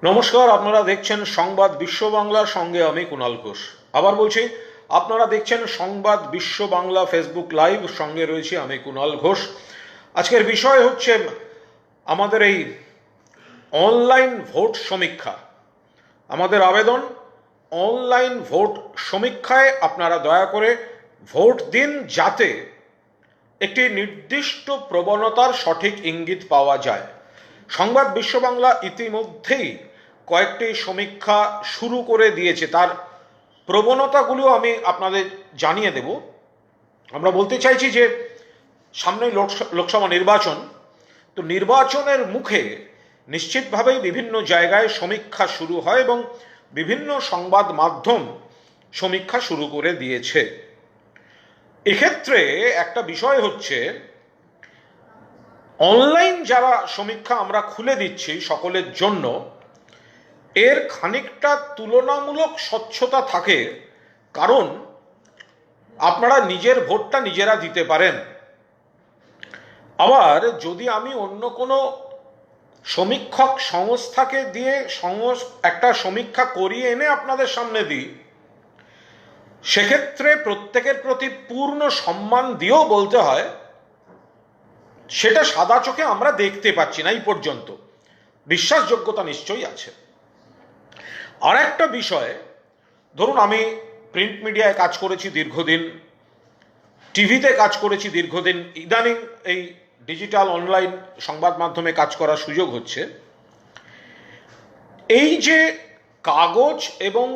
নমস্কার, আপনারা দেখছেন সংবাদ বিশ্ব বাংলার সঙ্গে আমি কুণাল ঘোষ। আবার বলছি, আপনারা দেখছেন সংবাদ বিশ্ব বাংলা ফেসবুক লাইভ, সঙ্গে রয়েছি আমি কুণাল ঘোষ। আজকের বিষয় হচ্ছে আমাদের এই অনলাইন ভোট সমীক্ষা। আমাদের আবেদন, অনলাইন ভোট সমীক্ষায় আপনারা দয়া করে ভোট দিন, যাতে একটি নির্দিষ্ট প্রবণতার সঠিক ইঙ্গিত পাওয়া যায়। সংবাদ বিশ্ব বাংলা ইতিমধ্যেই কয়েকটি সমীক্ষা শুরু করে দিয়েছে, তার প্রবণতাগুলো আমি আপনাদের জানিয়ে দেব। আমরা বলতে চাইছি যে সামনেই লোকসভা নির্বাচন, তো নির্বাচনের মুখে নিশ্চিতভাবেই বিভিন্ন জায়গায় সমীক্ষা শুরু হয় এবং বিভিন্ন সংবাদ মাধ্যম সমীক্ষা শুরু করে দিয়েছে। এক্ষেত্রে একটা বিষয় হচ্ছে, অনলাইন যারা সমীক্ষা আমরা খুলে দিচ্ছি সকলের জন্য, এর খানিকটা তুলনামূলক স্বচ্ছতা থাকে, কারণ আপনারা নিজের ভোটটা নিজেরা দিতে পারেন। আবার যদি আমি অন্য কোনো সমীক্ষক সংস্থাকে দিয়ে একটা সমীক্ষা করিয়ে এনে আপনাদের সামনে দিই, সেক্ষেত্রে প্রত্যেকের প্রতি পূর্ণ সম্মান দিয়েও বলতে হয় সেটা সাদা চোখে আমরা দেখতে পাচ্ছি না এই পর্যন্ত। বিশ্বাসযোগ্যতা নিশ্চয়ই আছে। আর একটা বিষয়, ধরুন আমি প্রিন্ট মিডিয়ায় কাজ করেছি দীর্ঘদিন, টিভিতে কাজ করেছি দীর্ঘদিন, ইদানিং এই ডিজিটাল অনলাইন সংবাদ মাধ্যমে কাজ করার সুযোগ হচ্ছে। এই যে কাগজ এবং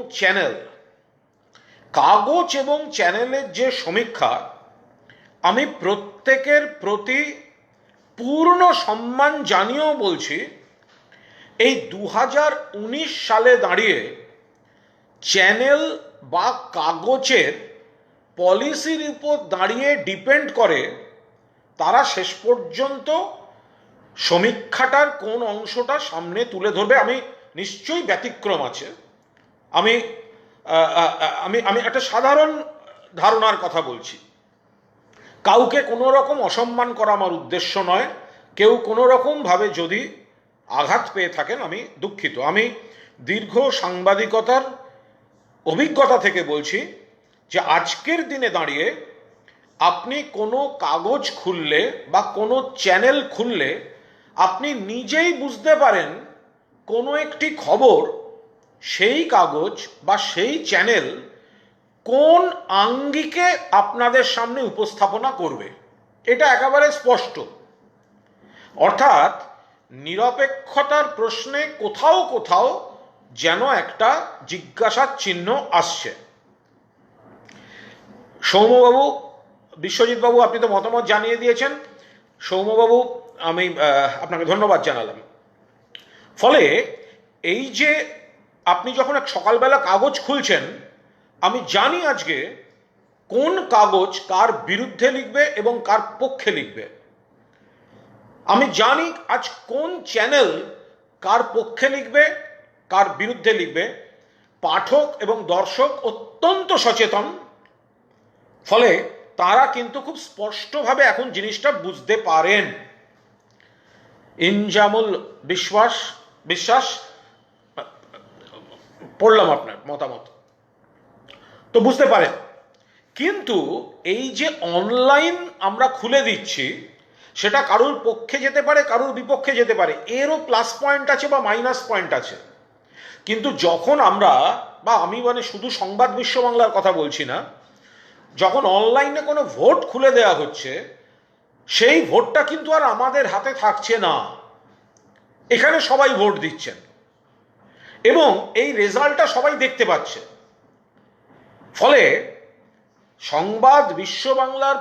চ্যানেলের যে সমীক্ষা, আমি প্রত্যেকের প্রতি পূর্ণ সম্মান জানিয়েও বলছি, এই 2019 সালে দাঁড়িয়ে চ্যানেল বা কাগজের পলিসির উপর দাঁড়িয়ে ডিপেন্ড করে তারা শেষ পর্যন্ত সমীক্ষাটার কোন অংশটা সামনে তুলে ধরবে। আমি নিশ্চয়ই ব্যতিক্রম আছে, আমি আমি আমি একটা সাধারণ ধারণার কথা বলছি। কাউকে কোনো রকম অসম্মান করা আমার উদ্দেশ্য নয়। কেউ কোনো রকমভাবে যদি আঘাত পেয়ে থাকেন আমি দুঃখিত। আমি দীর্ঘ সাংবাদিকতার অভিজ্ঞতা থেকে বলছি যে আজকের দিনে দাঁড়িয়ে আপনি কোনো কাগজ খুললে বা কোনো চ্যানেল খুললে আপনি নিজেই বুঝতে পারেন কোনো একটি খবর সেই কাগজ বা সেই চ্যানেল কোন আঙ্গিকে আপনাদের সামনে উপস্থাপনা করবে। এটা একেবারে স্পষ্ট। অর্থাৎ নিরপেক্ষতার প্রশ্নে কোথাও কোথাও যেন একটা জিজ্ঞাসার চিহ্ন আসছে। সৌম্যবাবু, বিশ্বজিৎবাবু, আপনি তো মতামত জানিয়ে দিয়েছেন। সৌম্যবাবু, আমি আপনাকে ধন্যবাদ জানালাম। ফলে এই যে আপনি যখন এক সকালবেলা কাগজ খুলছেন, আমি জানি আজকে কোন কাগজ কার বিরুদ্ধে লিখবে এবং কার পক্ষে লিখবে। আমি জানি আজ কোন চ্যানেল কার পক্ষে লিখবে, কার বিরুদ্ধে লিখবে। পাঠক এবং দর্শক অত্যন্ত সচেতন, ফলে তারা কিন্তু খুব স্পষ্টভাবে এখন জিনিসটা বুঝতে পারেন। ইনজামুল বিশ্বাস, পড়লাম আপনার মতামত, তো বুঝতে পারেন। কিন্তু এই যে অনলাইন আমরা খুলে দিচ্ছি, সেটা কারোর পক্ষে যেতে পারে, কারোর বিপক্ষে যেতে পারে, এরও প্লাস পয়েন্ট আছে বা মাইনাস পয়েন্ট আছে। কিন্তু যখন আমরা, বা আমি মানে শুধু সংবাদ বিশ্ব বাংলার কথা বলছি না, যখন অনলাইনে কোনো ভোট খুলে দেওয়া হচ্ছে, সেই ভোটটা কিন্তু আর আমাদের হাতে থাকছে না। এখানে সবাই ভোট দিচ্ছেন এবং এই রেজাল্টটা সবাই দেখতে পাচ্ছে। ফলে সংবাদ বিশ্ব বাংলার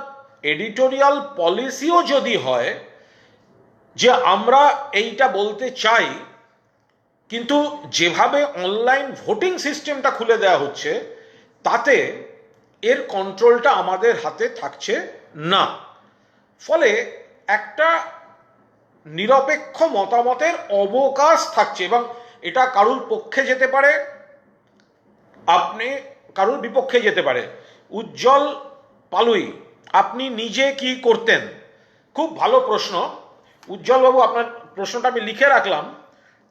এডিটোরিয়াল পলিসিও যদি হয় যে আমরা এইটা বলতে চাই, কিন্তু যেভাবে অনলাইন ভোটিং সিস্টেমটা খুলে দেওয়া হচ্ছে, তাতে এর কন্ট্রোলটা আমাদের হাতে থাকছে না। ফলে একটা নিরপেক্ষ মতামতের অবকাশ থাকছে এবং এটা কারুর পক্ষে যেতে পারে, আপনি কারুর বিপক্ষে যেতে পারে। উজ্জ্বল পালুই, আপনি নিজে কি করতেন? খুব ভালো প্রশ্ন উজ্জ্বলবাবু, আপনার প্রশ্নটা আমি লিখে রাখলাম।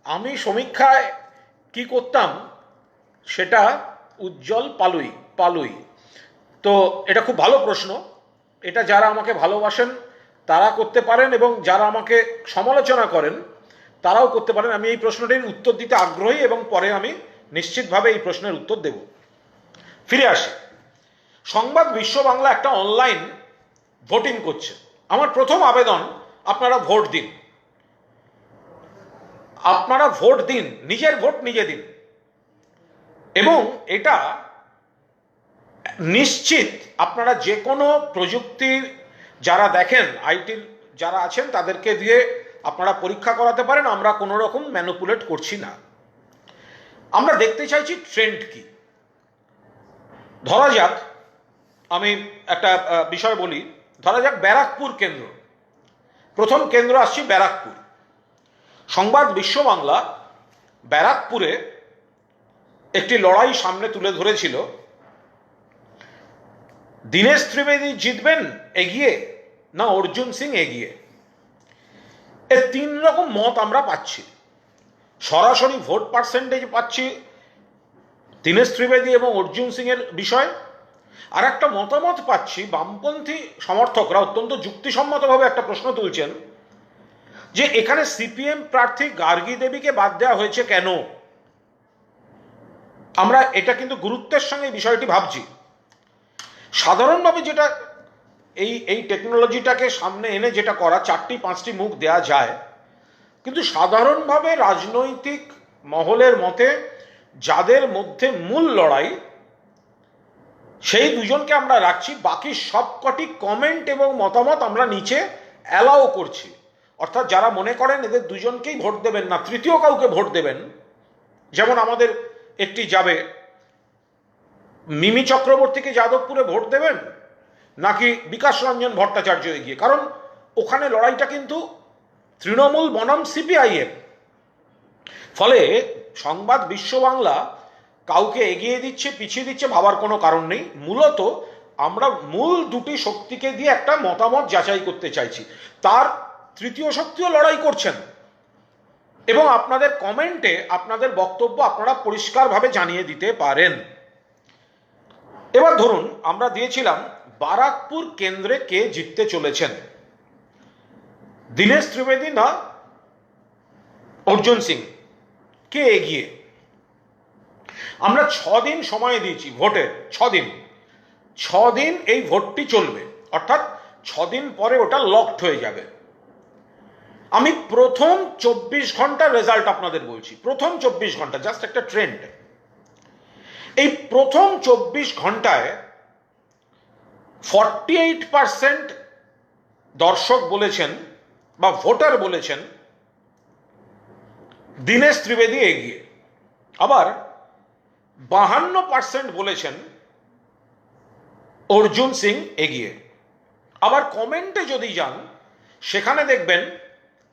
আমি সমীক্ষায় কি করতাম সেটা উজ্জ্বল পালুই পালুই। তো এটা খুব ভালো প্রশ্ন। এটা যারা আমাকে ভালোবাসেন তারা করতে পারেন এবং যারা আমাকে সমালোচনা করেন তারাও করতে পারেন। আমি এই প্রশ্নটির উত্তর দিতে আগ্রহী এবং পরে আমি নিশ্চিতভাবে এই প্রশ্নের উত্তর দেব। ফিরে আসি। সংবাদ বিশ্ব বাংলা একটা অনলাইন ভোটিং করছে। আমার প্রথম আবেদন, আপনারা ভোট দিন। আপনারা ভোট দিন, নিজের ভোট নিজে দিন। এবং এটা নিশ্চিত আপনারা যে কোনো প্রযুক্তি যারা দেখেন, আইটির যারা আছেন তাদেরকে দিয়ে আপনারা পরীক্ষা করাতে পারেন। আমরা কোনো রকম ম্যানিপুলেট করছি না। আমরা দেখতে চাইছি ট্রেন্ড কি। ধরা যাক, আমি একটা বিষয় বলি, ধরা যাক ব্যারাকপুর কেন্দ্র, প্রথম কেন্দ্র আসছি ব্যারাকপুর। সংবাদ বিশ্ব বাংলা ব্যারাকপুরে একটি লড়াই সামনে তুলে ধরেছিল, দীনেশ ত্রিবেদী জিতবেন এগিয়ে না অর্জুন সিং এগিয়ে। এর তিন রকম মত আমরা পাচ্ছি। সরাসরি ভোট পার্সেন্টেজ পাচ্ছি দীনেশ ত্রিবেদী এবং অর্জুন সিং এর বিষয়। আর একটা মতামত পাচ্ছি, বামপন্থী সমর্থকরা অত্যন্ত যুক্তিসম্মতভাবে একটা প্রশ্ন তুলছেন যে এখানে সিপিএম প্রার্থী গার্গী দেবীকে বাদ দেওয়া হয়েছে কেন। আমরা এটা কিন্তু গুরুত্বের সঙ্গে এই বিষয়টি ভাবছি। সাধারণভাবে যেটা এই টেকনোলজিটাকে সামনে এনে যেটা করা, 4-5টি মুখ দেয়া যায়, কিন্তু সাধারণভাবে রাজনৈতিক মহলের মতে যাদের মধ্যে মূল লড়াই সেই দুজনকে আমরা রাখছি, বাকি সবকটি কমেন্ট এবং মতামত আমরা নিচে অ্যালাও করছি। অর্থাৎ যারা মনে করেন এদের দুজনকেই ভোট দেবেন না, তৃতীয় কাউকে ভোট দেবেন, যেমন আমাদের একটি যাবে, মিমি চক্রবর্তীকে যাদবপুরে ভোট দেবেন নাকি বিকাশ রঞ্জন ভট্টাচার্য এগিয়ে, কারণ ওখানে লড়াইটা কিন্তু তৃণমূল বনাম সিপিআইএম। ফলে সংবাদ বিশ্ব বাংলা কাউকে এগিয়ে দিচ্ছে পিছিয়ে দিচ্ছে ভাবার কোনো কারণ নেই। মূলত আমরা মূল দুটি শক্তিকে দিয়ে একটা মতামত যাচাই করতে চাইছি। তার তৃতীয় শক্তিও লড়াই করছেন এবং আপনাদের কমেন্টে আপনাদের বক্তব্য আপনারা পরিষ্কারভাবে জানিয়ে দিতে পারেন। এবার ধরুন আমরা দিয়েছিলাম বারাকপুর কেন্দ্রে কে জিততে চলেছেন, দীনেশ ত্রিবেদী না অর্জুন সিং, কে এগিয়ে। আমরা 6 দিন সময় দিয়েছি ভোটের, 6 দিন এই ভোটটি চলবে, অর্থাৎ 6 দিন পরে ওটা লকড হয়ে যাবে। আমি প্রথম 24 ঘন্টার রেজাল্ট আপনাদের বলছি। প্রথম 24 ঘন্টা জাস্ট একটা ট্রেন্ড। এই প্রথম 24 ঘন্টায় 48% দর্শক বলেছেন বা ভোটার বলেছেন দীনেশ ত্রিবেদী এগিয়ে। আবার 52% বলেছেন অর্জুন সিং এগিয়ে। আবার কমেন্টে যদি যান সেখানে দেখবেন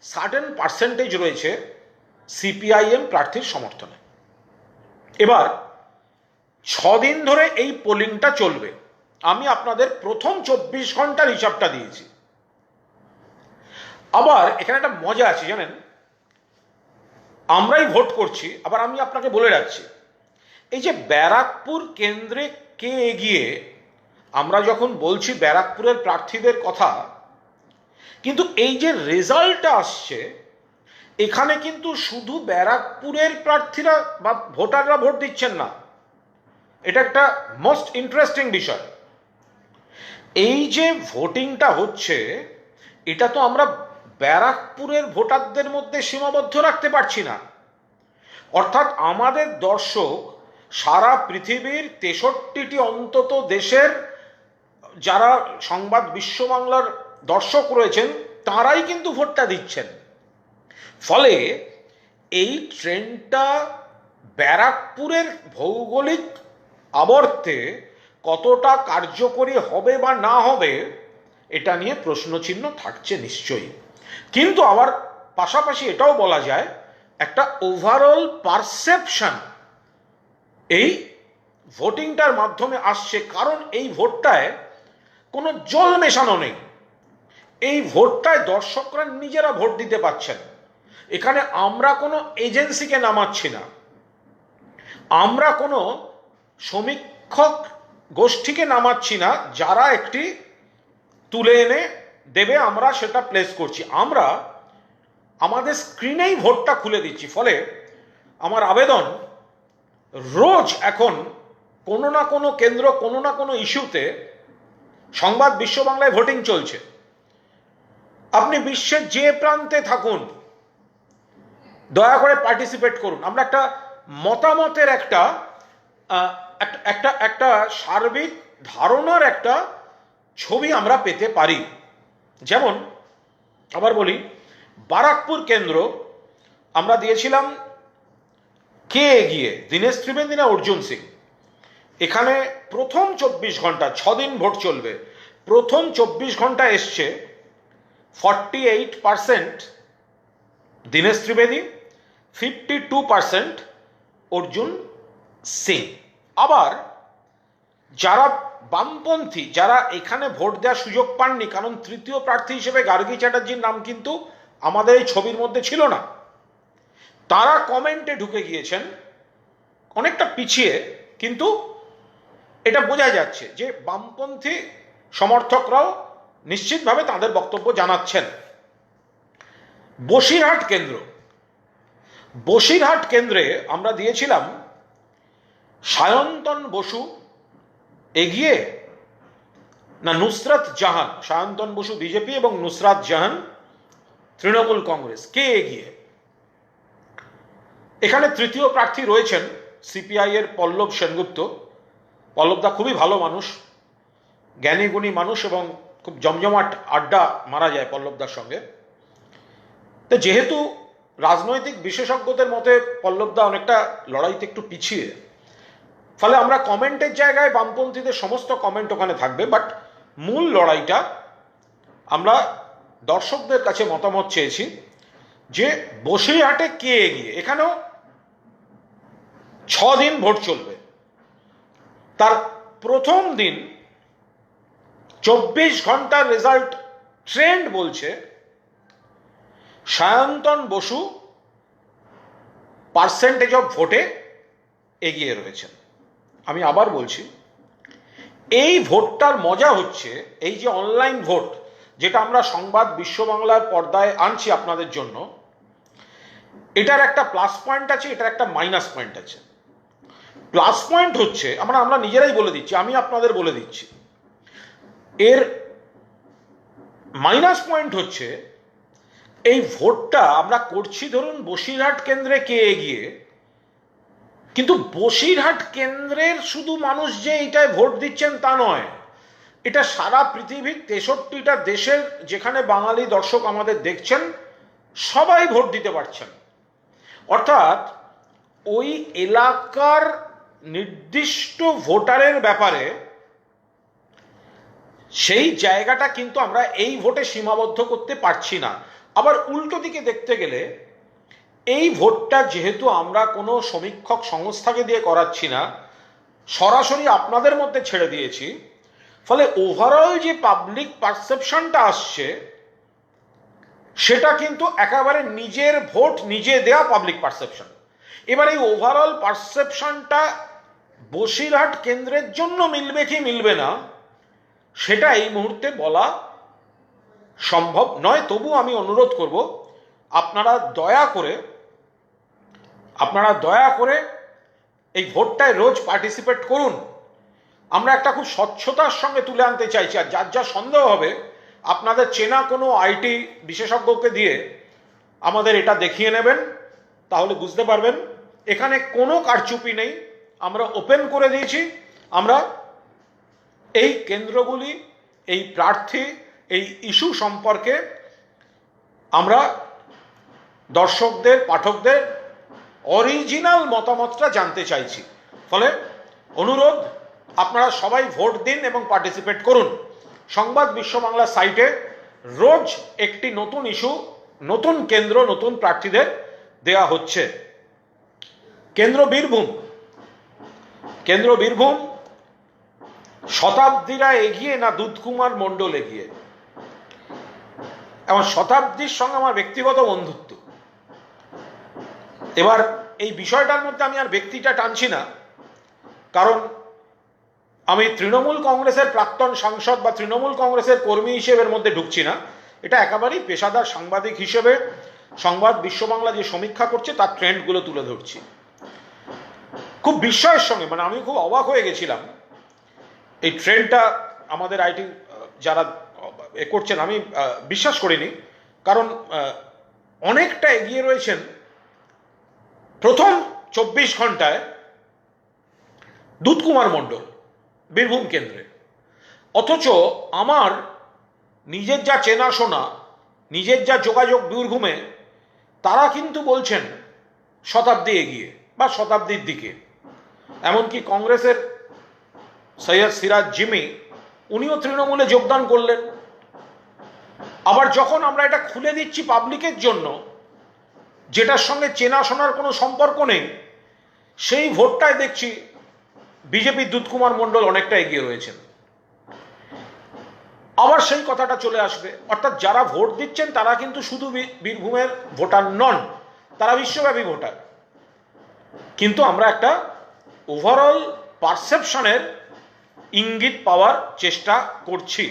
সার্টেন পার্সেন্টেজ রয়েছে সিপিআইএম প্রার্থীর সমর্থনে। এবার 6 দিন ধরে এই পোলিংটা চলবে। আমি আপনাদের প্রথম 24 ঘন্টার হিসাবটা দিয়েছি। আবার এখানে একটা মজা আছে জানেন, আমরাই ভোট করছি। আবার আমি আপনাকে বলে রাখছি, এই যে ব্যারাকপুর কেন্দ্রে কে এগিয়ে, আমরা যখন বলছি ব্যারাকপুরের প্রার্থীদের কথা, কিন্তু এই যে রেজাল্টটা আসছে এখানে কিন্তু শুধু ব্যারাকপুরের প্রার্থীরা বা ভোটাররা ভোট দিচ্ছেন না। এটা একটা মোস্ট ইন্টারেস্টিং বিষয়। এই যে ভোটিংটা হচ্ছে এটা তো আমরা ব্যারাকপুরের ভোটারদের মধ্যে সীমাবদ্ধ রাখতে পারছি না। অর্থাৎ আমাদের দর্শক সারা পৃথিবীর 63টি অন্তত দেশের যারা সংবাদ বিশ্ব বাংলার দর্শক রয়েছেন তারাই কিন্তু ভোটটা দিচ্ছেন। ফলে এই ট্রেন্ডটা ব্যারাকপুরের ভৌগোলিক আবর্তে কতটা কার্যকরী হবে বা না হবে এটা নিয়ে প্রশ্নচিহ্ন থাকছে নিশ্চয়ই। কিন্তু আবার পাশাপাশি এটাও বলা যায় একটা ওভারঅল পারসেপশন এই ভোটিংটার মাধ্যমে আসছে, কারণ এই ভোটটায় কোনো জল মেশানো নেই। এই ভোটটায় দর্শকরা নিজেরা ভোট দিতে পারছেন। এখানে আমরা কোনো এজেন্সিকে নামাচ্ছি না। আমরা কোনো সমীক্ষক গোষ্ঠীকে নামাচ্ছি না যারা একটি তুলে এনে দেবে, আমরা সেটা প্লেস করছি। আমরা আমাদের স্ক্রিনেই ভোটটা খুলে দিচ্ছি। ফলে আমার আবেদন, রোজ এখন কোনো না কোনো কেন্দ্র, কোনো না কোনো ইস্যুতে সংবাদ বিশ্ব বাংলায় ভোটিং চলছে। আপনি বিশ্বের যে প্রান্তে থাকুন, দয়া করে পার্টিসিপেট করুন। আমরা একটা মতামতের একটা একটা একটা সার্বিক ধারণার একটা ছবি আমরা পেতে পারি। যেমন আবার বলি, বারাকপুর কেন্দ্র আমরা দিয়েছিলাম কে এগিয়ে, দীনেশ ত্রিবেদী না অর্জুন সিং। এখানে প্রথম 24 ঘন্টা, 6 দিন ভোট চলবে, প্রথম 24 ঘন্টা এসছে 48% দীনেশ ত্রিবেদী, 52% অর্জুন সিং। আবার যারা বামপন্থী, যারা এখানে ভোট দেওয়ার সুযোগ পাননি, কারণ তৃতীয় প্রার্থী হিসেবে গার্গী চ্যাটার্জির নাম কিন্তু আমাদের এই ছবির মধ্যে ছিল না, তারা কমেন্টে ঢুকে গিয়েছেন অনেকটা পিছিয়ে, কিন্তু এটা বোঝা যাচ্ছে যে বামপন্থী সমর্থকরাও নিশ্চিতভাবে তাদের বক্তব্য জানাচ্ছেন। বসিরহাট কেন্দ্র, বসিরহাট কেন্দ্রে আমরা দিয়েছিলাম সায়ন্তন বসু এগিয়ে না নুসরাত জাহান। সায়ন্তন বসু বিজেপি এবং নুসরাত জাহান তৃণমূল কংগ্রেস, কে এগিয়ে? এখানে তৃতীয় প্রার্থী রয়েছেন সিপিআই এর পল্লব সেনগুপ্ত। পল্লবদা খুবই ভালো মানুষ, জ্ঞানী গুণী মানুষ, এবং খুব জমজমাট আড্ডা মারা যায় পল্লবদার সঙ্গে। তো যেহেতু রাজনৈতিক বিশেষজ্ঞদের মতে পল্লবদা অনেকটা লড়াইতে একটু পিছিয়ে, ফলে আমরা কমেন্টের জায়গায় বামপন্থীদের সমস্ত কমেন্ট ওখানে থাকবে, বাট মূল লড়াইটা আমরা দর্শকদের কাছে মতামত চেয়েছি যে বসিরহাটে কে এগিয়ে। এখানেও 6 দিন ভোট চলবে। তার প্রথম দিন 24 ঘন্টার রেজাল্ট ট্রেন্ড বলছে সায়ন্তন বসু পার্সেন্টেজ অফ ভোটে এগিয়ে রয়েছেন। আমি আবার বলছি, এই ভোটটার মজা হচ্ছে, এই যে অনলাইন ভোট যেটা আমরা সংবাদ বিশ্ব বাংলার পর্দায় আনছি আপনাদের জন্য, এটার একটা প্লাস পয়েন্ট আছে, এটার একটা মাইনাস পয়েন্ট আছে। প্লাস পয়েন্ট হচ্ছে, আমরা নিজেরাই বলে দিচ্ছি, আমি আপনাদের বলে দিচ্ছি, এর মাইনাস পয়েন্ট হচ্ছে এই ভোটটা আমরা করছি ধরুন বসিরহাট কেন্দ্রে কে এগিয়ে, কিন্তু বসিরহাট কেন্দ্রের শুধু মানুষ যে এইটায় ভোট দিচ্ছেন তা নয়, এটা সারা পৃথিবীর 63টা দেশের যেখানে বাঙালি দর্শক আমাদের দেখছেন সবাই ভোট দিতে পারছেন। অর্থাৎ ওই এলাকার নির্দিষ্ট ভোটারের ব্যাপারে সেই জায়গাটা কিন্তু আমরা এই ভোটে সীমাবদ্ধ করতে পারছি না। আবার উল্টো দিকে দেখতে গেলে এই ভোটটা যেহেতু আমরা কোনো সমীক্ষক সংস্থাকে দিয়ে করাচ্ছি না, সরাসরি আপনাদের মধ্যে ছেড়ে দিয়েছি, ফলে ওভারঅল যে পাবলিক পারসেপশনটা আসছে সেটা কিন্তু একেবারে নিজের ভোট নিজে দেয়া পাবলিক পারসেপশন। এবার এই ওভারঅল পারসেপশনটা বসিরহাট কেন্দ্রের জন্য মিলবে কি মিলবে না সেটা এই মুহূর্তে বলা সম্ভব নয়। তবু আমি অনুরোধ করব, আপনারা দয়া করে এই ভোটটায় রোজ পার্টিসিপেট করুন। আমরা একটা খুব স্বচ্ছতার সঙ্গে তুলে আনতে চাইছি। আর যার যা সন্দেহ হবে, আপনাদের চেনা কোনো আইটি বিশেষজ্ঞকে দিয়ে আমাদের এটা দেখিয়ে নেবেন, তাহলে বুঝতে পারবেন এখানে কোনো কারচুপি নেই। আমরা ওপেন করে দিয়েছি। আমরা এই কেন্দ্রগুলি, এই প্রার্থী, এই ইস্যু সম্পর্কে আমরা দর্শকদের, পাঠকদের অরিজিনাল মতামতটা জানতে চাইছি। ফলে অনুরোধ, আপনারা সবাই ভোট দিন এবং পার্টিসিপেট করুন। সংবাদ বিশ্ব বাংলা সাইটে রোজ একটি নতুন ইস্যু, নতুন কেন্দ্র, নতুন প্রার্থীদের দেয়া হচ্ছে। কেন্দ্র বীরভূম শতাব্দীরা এগিয়ে না দুধকুমার মণ্ডল এগিয়ে? এবং শতাব্দীর সঙ্গে আমার ব্যক্তিগত বন্ধুত্ব। এবার এই বিষয়টার মধ্যে আমি আর ব্যক্তিটা টানছি না, কারণ আমি তৃণমূল কংগ্রেসের প্রাক্তন সাংসদ বা তৃণমূল কংগ্রেসের কর্মী হিসেবে এর মধ্যে ঢুকছি না। এটা একেবারেই পেশাদার সাংবাদিক হিসেবে সংবাদ বিশ্ব বাংলা যে সমীক্ষা করছে তার ট্রেন্ডগুলো তুলে ধরছি। খুব বিস্ময়ের সঙ্গে, মানে আমি খুব অবাক হয়ে গেছিলাম এই ট্রেন্ডটা আমাদের আইটি যারা করছেন, আমি বিশ্বাস করিনি। কারণ অনেকটা এগিয়ে রয়েছেন প্রথম 24 ঘন্টায় দুধকুমার মণ্ডল বীরভূম কেন্দ্রে। অথচ আমার নিজের যা চেনাশোনা, নিজের যা যোগাযোগ বীরভূমে, তারা কিন্তু বলছেন শতাব্দী এগিয়ে বা শতাব্দীর দিকে। এমনকি কংগ্রেসের সৈয়দ সিরাজ জিমি, উনিও তৃণমূলে যোগদান করলেন। আবার যখন আমরা এটা খুলে দিচ্ছি পাবলিকের জন্য, যেটার সঙ্গে চেনাশোনার কোনো সম্পর্ক নেই, সেই ভোটটায় দেখছি বিজেপির দুধকুমার মণ্ডল অনেকটা এগিয়ে রয়েছেন। আবার সেই কথাটা চলে আসবে, অর্থাৎ যারা ভোট দিচ্ছেন তারা কিন্তু শুধু বীরভূমের ভোটার নন, তারা বিশ্বব্যাপী ভোটার। কিন্তু আমরা একটা ওভারঅল পারসেপশনের ইঙ্গিত পাওয়ার চেষ্টা করছি।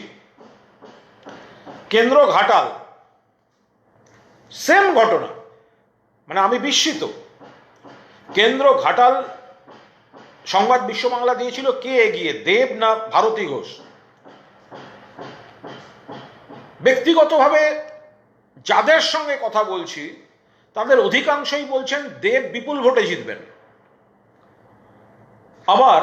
কেন্দ্র ঘাটাল সেম ঘটনা, মানে আমি বিস্মিত। কেন্দ্র ঘাটাল সংবাদ বিশ্ব বাংলা দিয়েছিল কে এগিয়ে, দেব না ভারতী ঘোষ। ব্যক্তিগতভাবে যাদের সঙ্গে কথা বলছি তাদের অধিকাংশই বলছেন দেব বিপুল ভোটে জিতবেন। আবার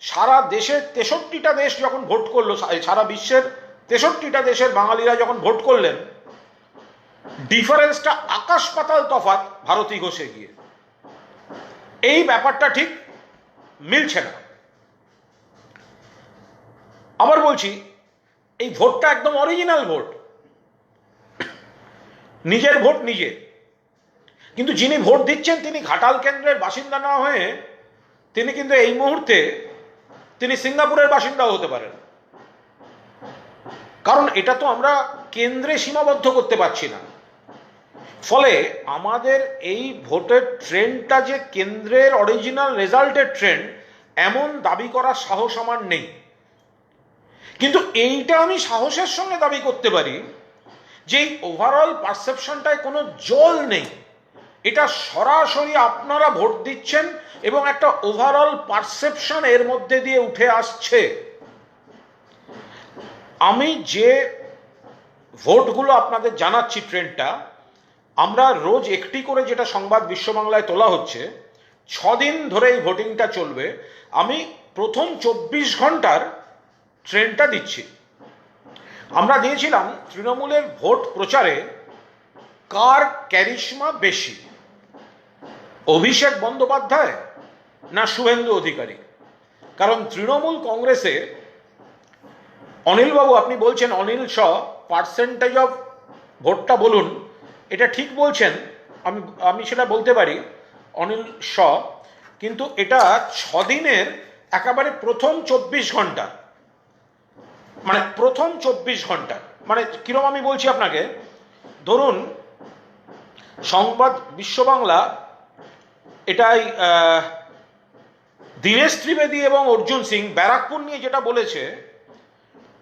সারা দেশের 63টা দেশ যখন ভোট করলো, সারা বিশ্বের 63টা দেশের বাঙালিরা যখন ভোট করলেন, ডিফারেন্সটা আকাশ পাতাল তফাৎ ভারতী ঘোষে গিয়ে। এই ব্যাপারটা ঠিক মিলছে না। আবার বলছি, এই ভোটটা একদম অরিজিনাল ভোট, নিজের ভোট নিজে। কিন্তু যিনি ভোট দিচ্ছেন তিনি ঘাটাল কেন্দ্রের বাসিন্দা না হয়ে তিনি কিন্তু এই মুহূর্তে তিনি সিঙ্গাপুরের বাসিন্দাও হতে পারেন। কারণ এটা তো আমরা কেন্দ্রে সীমাবদ্ধ করতে পারছি না। ফলে আমাদের এই ভোটের ট্রেন্ডটা যে কেন্দ্রের অরিজিনাল রেজাল্টের ট্রেন্ড, এমন দাবি করার সাহস আমার নেই। কিন্তু এইটা আমি সাহসের সঙ্গে দাবি করতে পারি যে এই ওভারঅল পারসেপশনটায় কোনো জল নেই। এটা সরাসরি আপনারা ভোট দিচ্ছেন এবং একটা ওভারঅল পারসেপশন এর মধ্যে দিয়ে উঠে আসছে। আমি যে ভোটগুলো আপনাদের জানাচ্ছি ট্রেন্ডটা, আমরা রোজ একটি করে যেটা সংবাদ বিশ্ব বাংলায় তোলা হচ্ছে, 6 দিন ধরে এই ভোটিংটা চলবে। আমি প্রথম 24 ঘন্টার ট্রেন্ডটা দিচ্ছি। আমরা দিয়েছিলাম তৃণমূলের ভোট প্রচারে কার ক্যারিশমা বেশি, অভিষেক বন্দ্যোপাধ্যায় না শুভেন্দু অধিকারী। কারণ তৃণমূল কংগ্রেসে অনিলবাবু, আপনি বলছেন অনিল শ পার্সেন্টেজ অফ ভোটটা বলুন, এটা ঠিক বলছেন, আমি সেটা বলতে পারি অনিল শ, কিন্তু এটা 6 দিনের একেবারে প্রথম 24 ঘন্টা, মানে প্রথম 24 ঘন্টা। মানে কিরম আমি বলছি আপনাকে, ধরুন সংবাদ বিশ্ব বাংলা এটাই দীনেশ ত্রিবেদী এবং অর্জুন সিং ব্যারাকপুর নিয়ে যেটা বলেছে,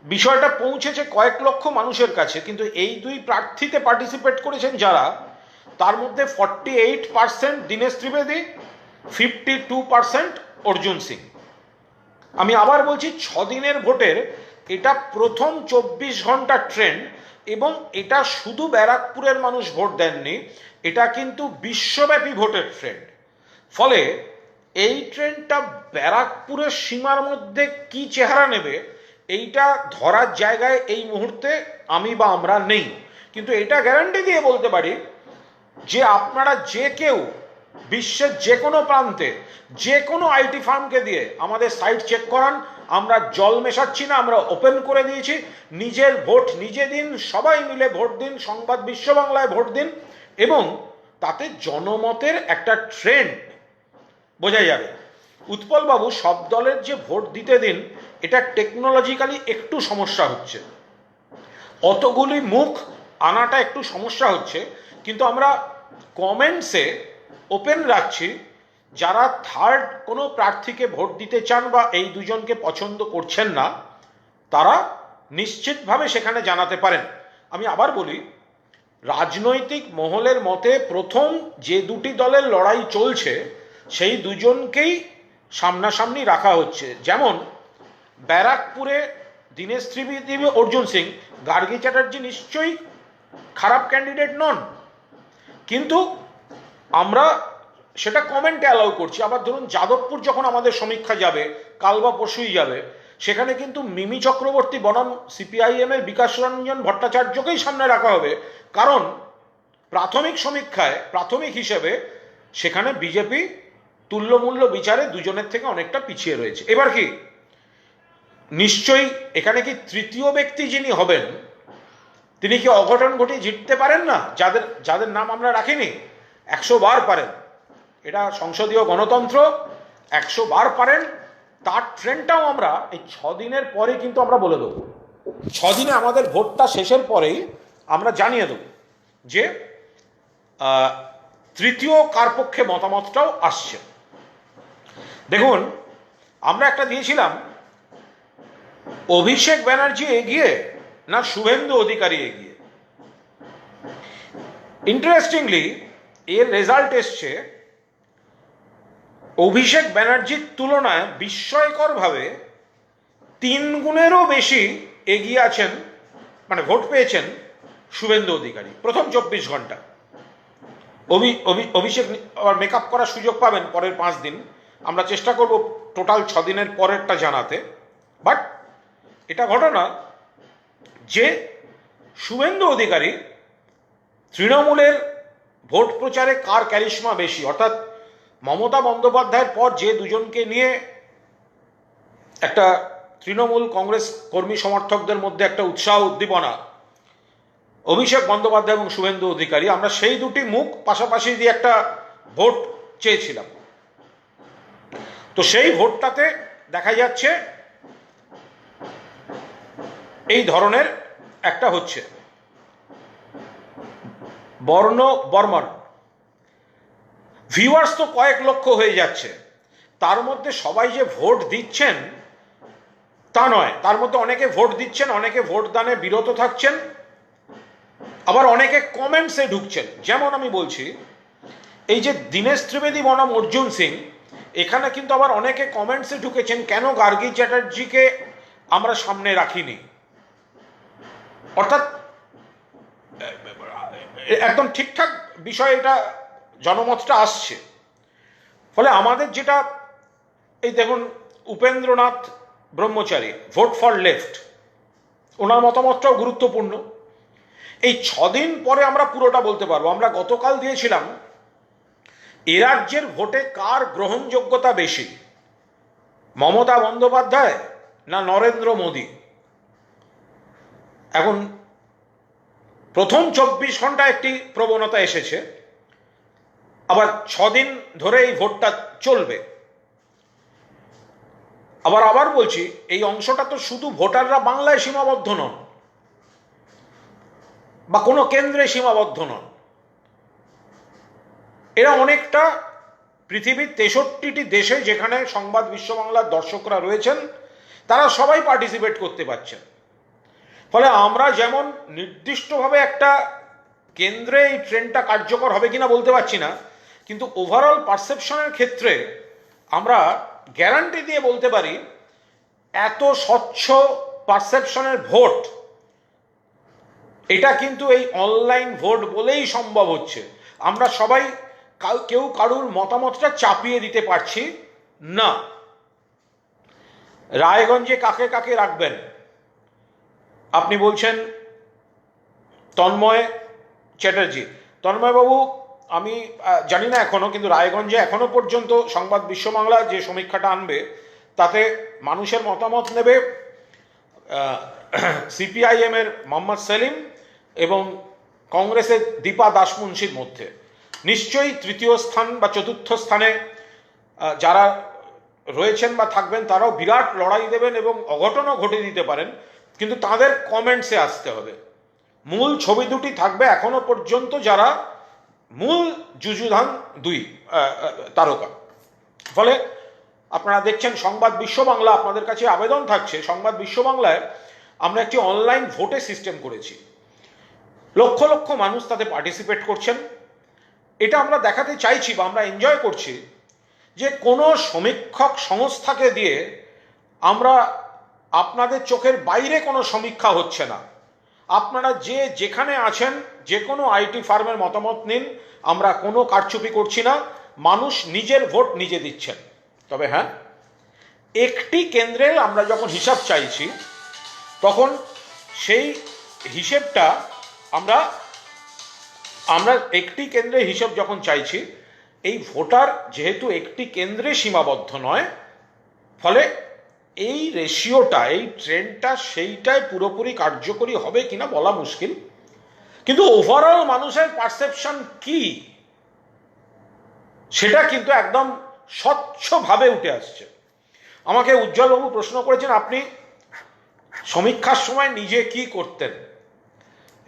বিষয়টা পৌঁছেছে কয়েক লক্ষ মানুষের কাছে। কিন্তু এই দুই প্রার্থীতে পার্টিসিপেট করেছেন যারা, তার মধ্যে 48% দীনেশ ত্রিবেদী, 52% অর্জুন সিং। আমি আবার বলছি, 6 দিনের ভোটের এটা প্রথম 24 ঘন্টার ট্রেন্ড, এবং এটা শুধু ব্যারাকপুরের মানুষ ভোট দেননি, এটা কিন্তু বিশ্বব্যাপী ভোটের ট্রেন্ড। ফলে এই ট্রেন্ডটা ব্যারাকপুরের সীমার মধ্যে কি চেহারা নেবে, এইটা ধরার জায়গায় এই মুহূর্তে আমি বা আমরা নেই। কিন্তু এটা গ্যারান্টি দিয়ে বলতে পারি যে আপনারা যে কেউ বিশ্বের যে কোনো প্রান্তে যে কোনো আইটি ফার্মকে দিয়ে আমাদের সাইট চেক করান, আমরা জল মেশাচ্ছি না, আমরা ওপেন করে দিয়েছি। নিজের ভোট নিজে দিন, সবাই মিলে ভোট দিন, সংবাদ বিশ্ব বাংলায় ভোট দিন, এবং তাতে জনমতের একটা ট্রেন্ড বোঝা যাবে। উৎপলবাবু, সব দলের যে ভোট দিতে দিন, এটা টেকনোলজিক্যালি একটু সমস্যা হচ্ছে, অতগুলি মুখ আনাটা একটু সমস্যা হচ্ছে। কিন্তু আমরা কমেন্টসে ওপেন রাখছি, যারা থার্ড কোনো প্রার্থীকে ভোট দিতে চান বা এই দুজনকে পছন্দ করছেন না, তারা নিশ্চিতভাবে সেখানে জানাতে পারেন। আমি আবার বলি, রাজনৈতিক মহলের মতে প্রথম যে দুটি দলের লড়াই চলছে সেই দুজনকেই সামনাসামনি রাখা হচ্ছে। যেমন ব্যারাকপুরে দীনেশ ত্রিবেদী, অর্জুন সিং, গার্গী চ্যাটার্জি নিশ্চয়ই খারাপ ক্যান্ডিডেট নন, কিন্তু আমরা সেটা কমেন্টে অ্যালাউ করছি। আবার ধরুন যাদবপুর যখন আমাদের সমীক্ষা যাবে, কাল বা পরশুই যাবে, সেখানে কিন্তু মিমি চক্রবর্তী বনাম সিপিআইএম এর বিকাশ রঞ্জন ভট্টাচার্যকেই সামনে রাখা হবে, কারণ প্রাথমিক সমীক্ষায়, প্রাথমিক হিসেবে সেখানে বিজেপি তুল্যমূল্য বিচারে দুজনের থেকে অনেকটা পিছিয়ে রয়েছে। এবার কি নিশ্চয়ই এখানে কি তৃতীয় ব্যক্তি যিনি হবেন তিনি কি অঘটন ঘটিয়ে জিততে পারেন না? যাদের যাদের নাম আমরা রাখিনি 100 বার পারেন, এটা সংসদীয় গণতন্ত্র, 100 বার পারেন। তার ট্রেন্ডটাও আমরা এই 6 দিনের পরে কিন্তু আমরা বলে দেবো। 6 দিনে আমাদের ভোটটা শেষের পরেই আমরা জানিয়ে দেব যে তৃতীয় কার পক্ষে মতামতটাও আসছে। দেখুন, আমরা একটা দিয়েছিলাম অভিষেক ব্যানার্জি এগিয়ে না শুভেন্দু অধিকারী এগিয়ে। ইন্টারেস্টিংলি এর রেজাল্ট এসছে অভিষেক ব্যানার্জির তুলনায় বিস্ময়করভাবে 3 গুণেরও বেশি এগিয়ে আছেন, মানে ভোট পেয়েছেন শুভেন্দু অধিকারী প্রথম 24 ঘন্টা। অভিষেক আবার মেকআপ করার সুযোগ পাবেন পরের 5 দিন, আমরা চেষ্টা করব টোটাল 6 দিনের পরেরটা জানাতে। বাট এটা ঘটনা যে শুভেন্দু অধিকারী তৃণমূলের ভোট প্রচারে কার ক্যারিশমা বেশি, অর্থাৎ মমতা বন্দ্যোপাধ্যায়ের পর যে দুজনকে নিয়ে একটা তৃণমূল কংগ্রেস কর্মী সমর্থকদের মধ্যে একটা উৎসাহ উদ্দীপনা, অভিষেক বন্দ্যোপাধ্যায় এবং শুভেন্দু অধিকারী, আমরা সেই দুটি মুখ পাশাপাশি দিয়ে একটা ভোট চেয়েছিলাম। তো সেই ভোটটাতে দেখা যাচ্ছে এই ধরনের একটা হচ্ছে বর্মন ভিউয়ার্স তো কয়েক লক্ষ হয়ে যাচ্ছে, তার মধ্যে সবাই যে ভোট দিচ্ছেন তা নয়, তার মধ্যে অনেকে ভোট দিচ্ছেন, অনেকে ভোট দানে বিরত থাকছেন, আবার অনেকে কমেন্টসে ঢুকছেন। যেমন আমি বলছি, এই যে দীনেশ ত্রিবেদী বনাম অর্জুন সিং, এখানে কিন্তু আবার অনেকে কমেন্টসে ঢুকেছেন কেন গার্গী চ্যাটার্জিকে আমরা সামনে রাখিনি, অর্থাৎ একদম ঠিকঠাক বিষয়, এটা জনমতটা আসছে। ফলে আমাদের যেটা, এই দেখুন উপেন্দ্রনাথ ব্রহ্মচারী, ভোট ফর লেফট, ওনার মতামতটাও গুরুত্বপূর্ণ। এই 6 দিন পরে আমরা পুরোটা বলতে পারবো। আমরা গতকাল দিয়েছিলাম এ রাজ্যের ভোটে কার গ্রহণযোগ্যতা বেশি, মমতা বন্দ্যোপাধ্যায় না নরেন্দ্র মোদী। এখন প্রথম 24 ঘন্টা একটি প্রবণতা এসেছে, আবার 6 দিন ধরে এই ভোটটা চলবে। আবার বলছি, এই অংশটা তো শুধু ভোটাররা বাংলায় সীমাবদ্ধ নন বা কোনো কেন্দ্রে সীমাবদ্ধ নন, এরা অনেকটা পৃথিবীর 63টি দেশে যেখানে সংবাদ বিশ্ব বাংলার দর্শকরা রয়েছেন, তারা সবাই পার্টিসিপেট করতে পারছেন। ফলে আমরা যেমন নির্দিষ্টভাবে একটা কেন্দ্রে এই ট্রেন্ডটা কার্যকর হবে কিনা বলতে পারছি না, কিন্তু ওভারঅল পারসেপশনের ক্ষেত্রে আমরা গ্যারান্টি দিয়ে বলতে পারি এত স্বচ্ছ পারসেপশনের ভোট, এটা কিন্তু এই অনলাইন ভোট বলেই সম্ভব হচ্ছে। আমরা সবাই কেউ কারুর মতামতটা চাপিয়ে দিতে পারছি না। রায়গঞ্জে কাকে কাকে রাখবেন আপনি বলছেন? তন্ময় চ্যাটার্জি, তন্ময়বাবু আমি জানি না এখনো, কিন্তু রায়গঞ্জে এখনো পর্যন্ত সংবাদ বিশ্ব বাংলা যে সমীক্ষাটা আনবে তাতে মানুষের মতামত নেবে সিপিআইএম এর মোহাম্মদ সেলিম এবং কংগ্রেসের দীপা দাসমুন্সির মধ্যে। নিশ্চয়ই তৃতীয় স্থান বা চতুর্থ স্থানে যারা রয়েছেন বা থাকবেন তারাও বিরাট লড়াই দেবেন এবং অঘটনও ঘটে দিতে পারেন, কিন্তু তাদের কমেন্টসে আসতে হবে। মূল ছবি দুটি থাকবে এখনো পর্যন্ত যারা মূল যুযুধান 2 তারকা। ফলে আপনারা দেখছেন সংবাদ বিশ্ব বাংলা, আপনাদের কাছে আবেদন থাকছে, সংবাদ বিশ্ব বাংলায় আমরা একটি অনলাইন ভোটের সিস্টেম করেছি। লক্ষ লক্ষ মানুষ তাতে পার্টিসিপেট করছেন। এটা আমরা দেখাতে চাইছি বা আমরা এনজয় করছি যে কোনো সমীক্ষক সংস্থাকে দিয়ে আমরা আপনাদের চোখের বাইরে কোনো সমীক্ষা হচ্ছে না। আপনারা যে যেখানে আছেন যে কোনো আইটি ফার্মের মতামত নিন, আমরা কোনো কারচুপি করছি না। মানুষ নিজের ভোট নিজে দিচ্ছেন। তবে হ্যাঁ, একটি কেন্দ্রে আমরা যখন হিসাব চাইছি তখন সেই হিসেবটা আমরা একটি কেন্দ্রে হিসেব যখন চাইছি, এই ভোটার যেহেতু একটি কেন্দ্রে সীমাবদ্ধ নয়, ফলে এই রেশিওটা, এই ট্রেন্ডটা সেইটাই পুরোপুরি কার্যকরী হবে কিনা বলা মুশকিল। কিন্তু ওভারঅল মানুষের পারসেপশন কি সেটা কিন্তু একদম স্বচ্ছভাবে উঠে আসছে। আমাকে উজ্জ্বলবাবু প্রশ্ন করেছেন, আপনি সমীক্ষার সময় নিজে কি করতেন?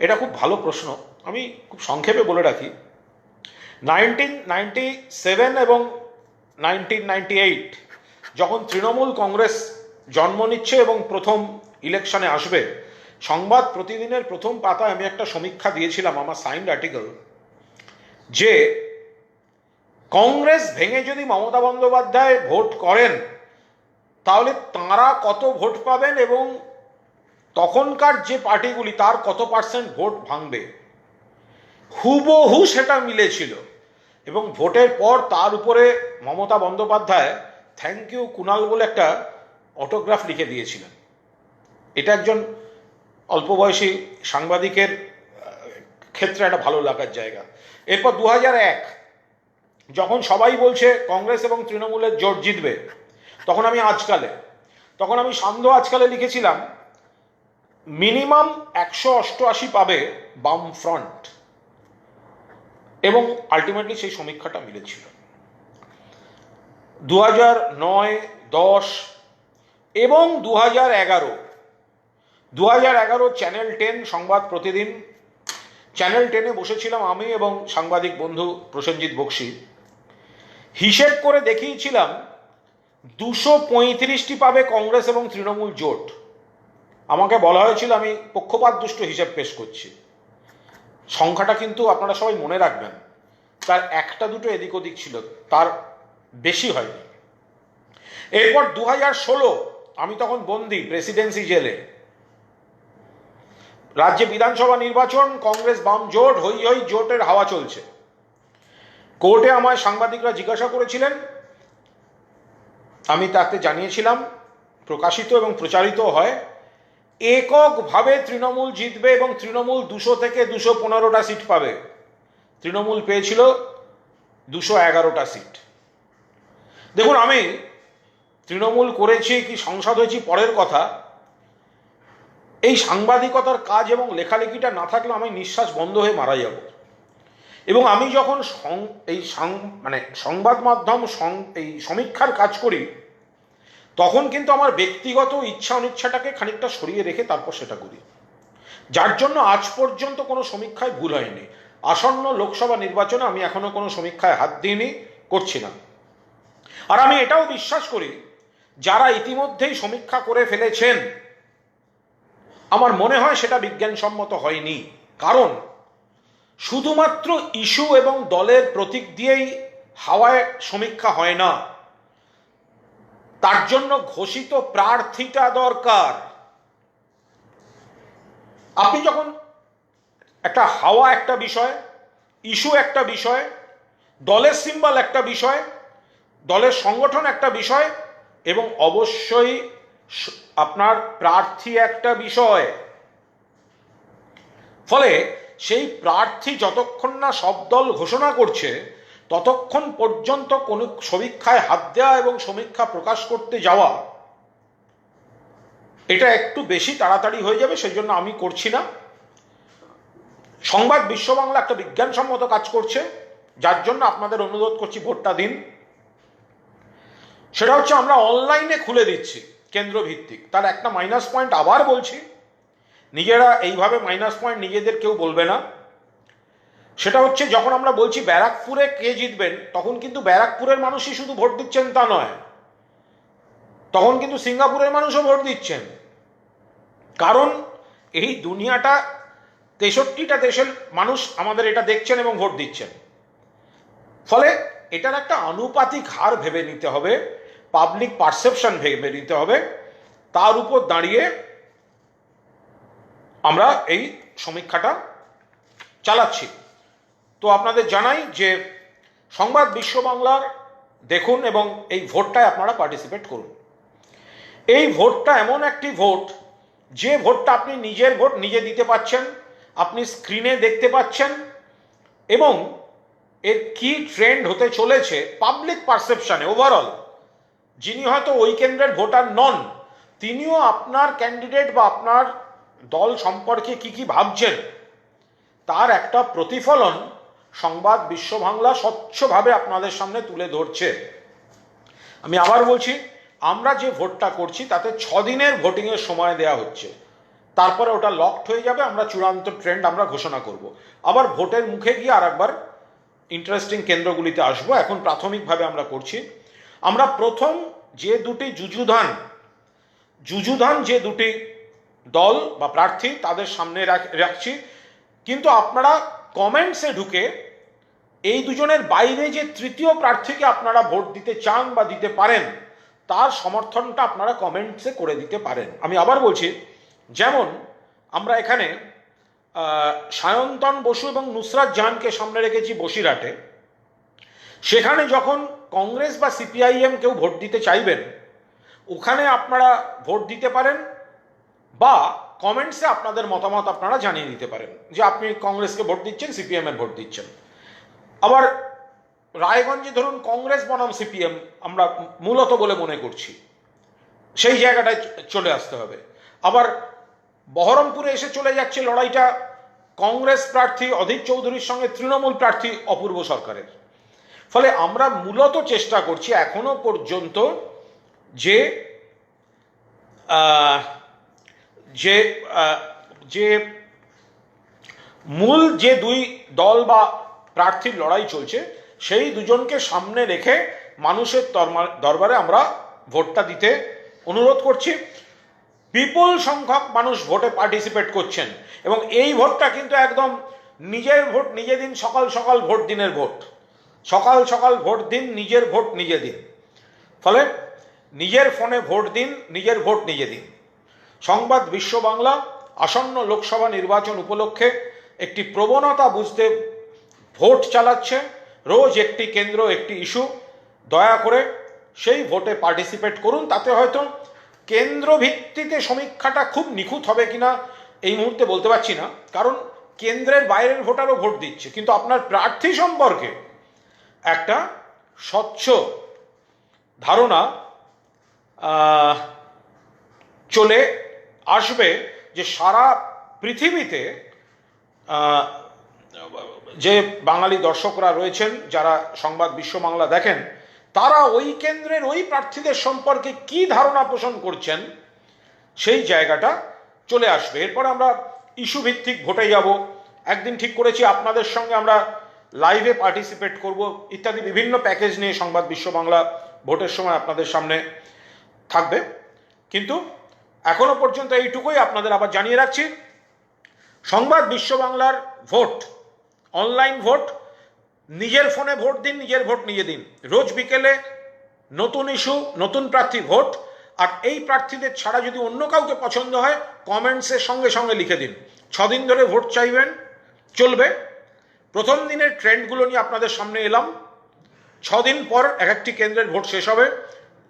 এটা খুব ভালো প্রশ্ন। আমি খুব সংক্ষেপে বলে রাখি, 1997 এবং 1998 যখন তৃণমূল কংগ্রেস জন্ম নিচ্ছে এবং প্রথম ইলেকশনে আসবে, সংবাদ প্রতিদিনের প্রথম পাতায় আমি একটা সমীক্ষা দিয়েছিলাম, আমার সাইন্ড আর্টিকেল, যে কংগ্রেস ভেঙে যদি মমতা বন্দ্যোপাধ্যায় ভোট করেন তাহলে তাঁরা কত ভোট পাবেন এবং তখনকার যে পার্টিগুলি তার কত পার্সেন্ট ভোট ভাঙবে। হুবহু সেটা মিলেছিল এবং ভোটের পর তার উপরে মমতা বন্দ্যোপাধ্যায় থ্যাংক ইউ কুণাল বলে একটা অটোগ্রাফ লিখে দিয়েছিলেন। এটা একজন অল্প বয়সী সাংবাদিকের ক্ষেত্রে একটা ভালো লাগার জায়গা। এরপর 2001 যখন সবাই বলছে কংগ্রেস এবং তৃণমূলের জোট জিতবে, তখন আমি সান্ধ্য আজকালে লিখেছিলাম মিনিমাম 188 পাবে বাম ফ্রন্ট, এবং আলটিমেটলি সেই সমীক্ষাটা মিলেছিল। 2009, 10 এবং 2011 চ্যানেল 10 সংবাদ প্রতিদিন, চ্যানেল 10-এ বসেছিলাম আমি এবং সাংবাদিক বন্ধু প্রসেনজিৎ বক্সী। হিসেব করে দেখিয়েছিলাম 235টি পাবে কংগ্রেস এবং তৃণমূল জোট। আমাকে বলা হয়েছিল আমি পক্ষপাত দুষ্ট হিসেব পেশ করছি। সংখ্যাটা কিন্তু আপনারা সবাই মনে রাখবেন, তার একটা দুটো এদিক ওদিক ছিল, তার বেশি হয়নি। এরপর 2016 আমি তখন বন্দি প্রেসিডেন্সি জেলে। রাজ্যে বিধানসভা নির্বাচন, কংগ্রেস বাম জোট, হই হই জোটের হাওয়া চলছে। কোর্টে আমায় সাংবাদিকরা জিজ্ঞাসা করেছিলেন, আমি তাতে জানিয়েছিলাম, প্রকাশিত এবং প্রচারিত হয়, এককভাবে তৃণমূল জিতবে এবং তৃণমূল 200 থেকে 215টা সিট পাবে। তৃণমূল পেয়েছিল 211টা সিট। দেখুন, আমি তৃণমূল করেছি কি সংসদ হয়েছি পরের কথা, এই সাংবাদিকতার কাজ এবং লেখালেখিটা না থাকলে আমি নিঃশ্বাস বন্ধ হয়ে মারা যাব। এবং আমি যখন সংবাদ মাধ্যম এই সমীক্ষার কাজ করি, তখন কিন্তু আমার ব্যক্তিগত ইচ্ছা অনিচ্ছাটাকে খানিকটা সরিয়ে রেখে তারপর সেটা করি, যার জন্য আজ পর্যন্ত কোনো সমীক্ষায় ভুল হয়নি। আসন্ন লোকসভা নির্বাচনে আমি এখনো কোনো সমীক্ষায় হাত দিইনি, করছি না। আর আমি এটাও বিশ্বাস করি, যারা ইতিমধ্যেই সমীক্ষা করে ফেলেছেন, আমার মনে হয় সেটা বিজ্ঞানসম্মত হয়নি। কারণ শুধুমাত্র ইস্যু এবং দলের প্রতীক দিয়েই হাওয়ায় সমীক্ষা হয় না, তার জন্য ঘোষিত প্রার্থীটা দরকার। আপনি যখন একটা হাওয়া একটা বিষয়, ইস্যু একটা বিষয়, দলের সিম্বল একটা বিষয়, দলের সংগঠন একটা বিষয়, এবং অবশ্যই আপনার প্রার্থী একটা বিষয়, ফলে সেই প্রার্থী যতক্ষণ না সব দল ঘোষণা করছে ততক্ষণ পর্যন্ত কোনো সমীক্ষায় হাত দেওয়া এবং সমীক্ষা প্রকাশ করতে যাওয়া, এটা একটু বেশি তাড়াতাড়ি হয়ে যাবে। সেই জন্য আমি করছি না। সংবাদ বিশ্ব বাংলা একটা বিজ্ঞানসম্মত কাজ করছে, যার জন্য আপনাদের অনুরোধ করছি ভোটটা দিন। সেটা হচ্ছে আমরা অনলাইনে খুলে দিচ্ছি কেন্দ্রভিত্তিক। তার একটা মাইনাস পয়েন্ট আবার বলছি, নিজেরা এইভাবে মাইনাস পয়েন্ট নিজেদের কেউ বলবে না। সেটা হচ্ছে যখন আমরা বলছি ব্যারাকপুরে কে জিতবেন, তখন কিন্তু ব্যারাকপুরের মানুষই শুধু ভোট দিচ্ছেন তা নয়, তখন কিন্তু সিঙ্গাপুরের মানুষও ভোট দিচ্ছেন। কারণ এই দুনিয়াটা 63টা দেশের মানুষ আমাদের এটা দেখছেন এবং ভোট দিচ্ছেন। ফলে এটার একটা আনুপাতিক হার ভেবে নিতে হবে, পাবলিক পারসেপশন ভেবে নিতে হবে, তার উপর দাঁড়িয়ে আমরা এই সমীক্ষাটা চালাচ্ছি। তো আপনাদের জানাই যে সংবাদ বিশ্ব বাংলার দেখুন এবং এই ভোটটায় আপনারা পার্টিসিপেট করুন। এই ভোটটা এমন একটি ভোট, যে ভোটটা আপনি নিজের ভোট নিজে দিতে পাচ্ছেন, আপনি স্ক্রিনে দেখতে পাচ্ছেন, এবং এর কি ট্রেন্ড হতে চলেছে পাবলিক পারসেপশনে ওভারঅল, যিনি হয়তো ওই কেন্দ্রের ভোটার নন, তিনিও আপনার ক্যান্ডিডেট বা আপনার দল সম্পর্কে কি কি ভাবছেন তার একটা প্রতিফলন সংবাদ বিশ্ব বাংলা স্বচ্ছভাবে আপনাদের সামনে তুলে ধরছে। আমি আবার বলছি, আমরা যে ভোটটা করছি তাতে 6 দিনের ভোটিংয়ের সময় দেওয়া হচ্ছে, তারপরে ওটা লকড হয়ে যাবে, আমরা চূড়ান্ত ট্রেন্ড আমরা ঘোষণা করব। আবার ভোটের মুখে গিয়ে আর একবার ইন্টারেস্টিং কেন্দ্রগুলিতে আসবো। এখন প্রাথমিকভাবে আমরা করছি। আমরা প্রথম যে দুটি যুযুধান যে দুটি দল বা প্রার্থী তাদের সামনে রাখছি, কিন্তু আপনারা কমেন্টসে ঢুকে এই দুজনের বাইরে যে তৃতীয় প্রার্থীকে আপনারা ভোট দিতে চান বা দিতে পারেন তার সমর্থনটা আপনারা কমেন্টসে করে দিতে পারেন। আমি আবার বলছি, যেমন আমরা এখানে সায়ন্তন বসু এবং নুসরাত জাহানকে সামনে রেখেছি বসিরহাটে। সেখানে যখন কংগ্রেস বা সিপিআইএম কেউ ভোট দিতে চাইবেন, ওখানে আপনারা ভোট দিতে পারেন বা কমেন্টসে আপনাদের মতামত আপনারা জানিয়ে দিতে পারেন যে আপনি কংগ্রেসকে ভোট দিচ্ছেন, সিপিএম এর ভোট দিচ্ছেন। আবার রায়গঞ্জে ধরুন কংগ্রেস বনাম সিপিএম আমরা মূলত বলে মনে করছি, সেই জায়গাটায় চলে আসতে হবে। আবার বহরমপুরে এসে চলে যাচ্ছে লড়াইটা কংগ্রেস প্রার্থী অধীর চৌধুরীর সঙ্গে তৃণমূল প্রার্থী অপূর্ব সরকারের। ফলে আমরা মূলত চেষ্টা করছি এখনো পর্যন্ত যে যে মূল যে দুই দল বা প্রার্থীর লড়াই চলছে সেই দুজনকে সামনে রেখে মানুষের দরবারে আমরা ভোটটা দিতে অনুরোধ করছি। বিপুল সংখ্যক মানুষ ভোটে পার্টিসিপেট করছেন এবং এই ভোটটা কিন্তু একদম নিজের ভোট নিজে দিন, সকাল সকাল ভোট দিনের ভোট, সকাল সকাল ভোট দিন, নিজের ভোট নিজে দিন। ফলে নিজের ফোনে ভোট দিন, নিজের ভোট নিজে দিন। সংবাদ বিশ্ব বাংলা আসন্ন লোকসভা নির্বাচন উপলক্ষে একটি প্রবণতা বুঝতে ভোট চালাচ্ছে, রোজ একটি কেন্দ্র একটি ইস্যু। দয়া করে সেই ভোটে পার্টিসিপেট করুন। তাতে হয়তো কেন্দ্র ভিত্তিতে সমীক্ষাটা খুব নিখুঁত হবে কিনা এই মুহূর্তে বলতে পারছি না, কারণ কেন্দ্রের বাইরের ভোটারও ভোট দিচ্ছে, কিন্তু আপনার প্রার্থী সম্পর্কে একটা স্বচ্ছ ধারণা চলে আসবে যে সারা পৃথিবীতে যে বাঙালি দর্শকরা রয়েছেন যারা সংবাদ বিশ্ব বাংলা দেখেন, তারা ওই কেন্দ্রের ওই প্রার্থীদের সম্পর্কে কি ধারণা পোষণ করছেন সেই জায়গাটা চলে আসবে। এরপর আমরা ইস্যু ভিত্তিক ভোটে যাব। একদিন ঠিক করেছি আপনাদের সঙ্গে আমরা লাইভে পার্টিসিপেট করব ইত্যাদি বিভিন্ন প্যাকেজ নিয়ে সংবাদ বিশ্ব বাংলা ভোটের সময় আপনাদের সামনে থাকবে। কিন্তু এখনো পর্যন্ত এইটুকুই আপনাদের আবার জানিয়ে রাখছি, সংবাদ বিশ্ব বাংলার ভোট অনলাইন ভোট, নিজের ফোনে ভোট দিন, নিজের ভোট নিজে দিন। রোজ বিকেলে নতুন ইস্যু, নতুন প্রার্থী ভোট। আর এই প্রার্থীদের ছাড়া যদি অন্য কাউকে পছন্দ হয় কমেন্টসের সঙ্গে সঙ্গে লিখে দিন। 6 দিন ধরে ভোট চাইবেন, চলবে। প্রথম দিনের ট্রেন্ডগুলো নিয়ে আপনাদের সামনে এলাম। 6 দিন পর এক একটি কেন্দ্রের ভোট শেষ হবে,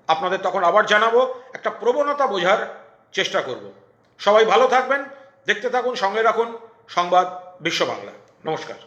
আপনাদের তখন আবার জানাবো, একটা প্রবণতা বোঝার চেষ্টা করব। সবাই ভালো থাকবেন, দেখতে থাকুন, সঙ্গে রাখুন সংবাদ বিশ্ব বাংলা। নমস্কার।